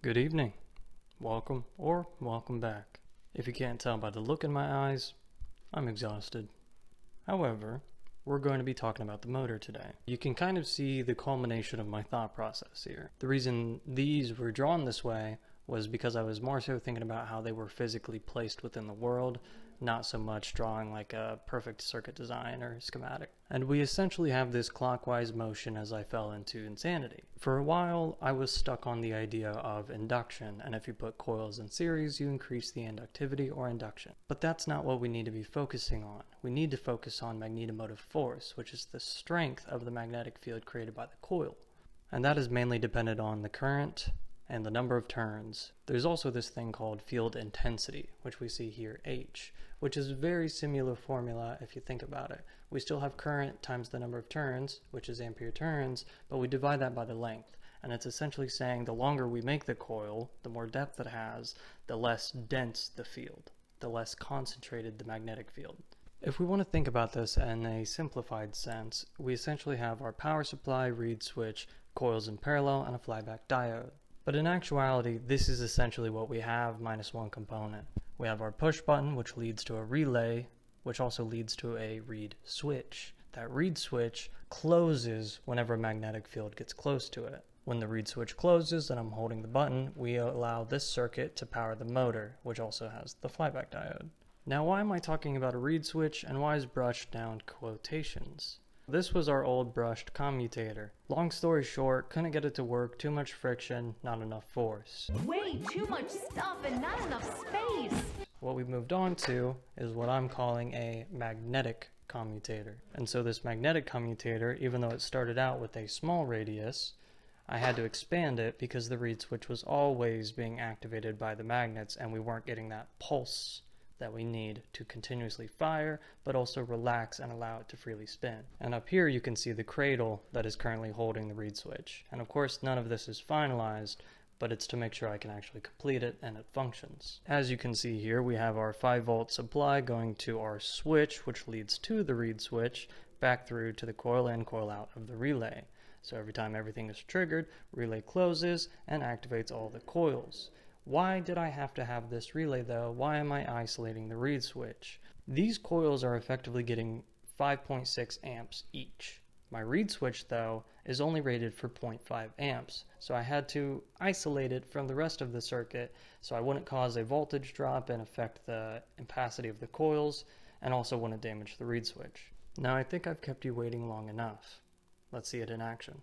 Good evening. Welcome or welcome back. If you can't tell by the look in my eyes, I'm exhausted. However, we're going to be talking about the motor today. You can kind of see the culmination of my thought process here. The reason these were drawn this way was because I was more so thinking about how they were physically placed within the world, not so much drawing like a perfect circuit design or schematic. And we essentially have this clockwise motion as I fell into insanity. For a while, I was stuck on the idea of induction, and if you put coils in series, you increase the inductivity or induction. But that's not what we need to be focusing on. We need to focus on magnetomotive force, which is the strength of the magnetic field created by the coil. And that is mainly dependent on the current and the number of turns. There's also this thing called field intensity, which we see here, H, which is a very similar formula if you think about it. We still have current times the number of turns, which is ampere turns, but we divide that by the length. And it's essentially saying the longer we make the coil, the more depth it has, the less dense the field, the less concentrated the magnetic field. If we want to think about this in a simplified sense, we essentially have our power supply, reed switch, coils in parallel, and a flyback diode. But in actuality, this is essentially what we have minus one component. We have our push button, which leads to a relay, which also leads to a reed switch. That reed switch closes whenever a magnetic field gets close to it. When the reed switch closes and I'm holding the button, we allow this circuit to power the motor, which also has the flyback diode. Now, why am I talking about a reed switch, and why is brushed down quotations? This was our old brushed commutator. Long story short, couldn't get it to work, too much friction, not enough force. Way too much stuff and not enough space. What we moved on to is what I'm calling a magnetic commutator. And so this magnetic commutator, even though it started out with a small radius, I had to expand it because the reed switch was always being activated by the magnets and we weren't getting that pulse that we need to continuously fire, but also relax and allow it to freely spin. And up here you can see the cradle that is currently holding the reed switch. And of course none of this is finalized, but it's to make sure I can actually complete it and it functions. As you can see here, we have our 5-volt supply going to our switch, which leads to the reed switch, back through to the coil in, coil out of the relay. So every time everything is triggered, relay closes and activates all the coils. Why did I have to have this relay though? Why am I isolating the reed switch? These coils are effectively getting 5.6 amps each. My reed switch though is only rated for 0.5 amps, so I had to isolate it from the rest of the circuit so I wouldn't cause a voltage drop and affect the ampacity of the coils, and also wouldn't damage the reed switch. Now I think I've kept you waiting long enough. Let's see it in action.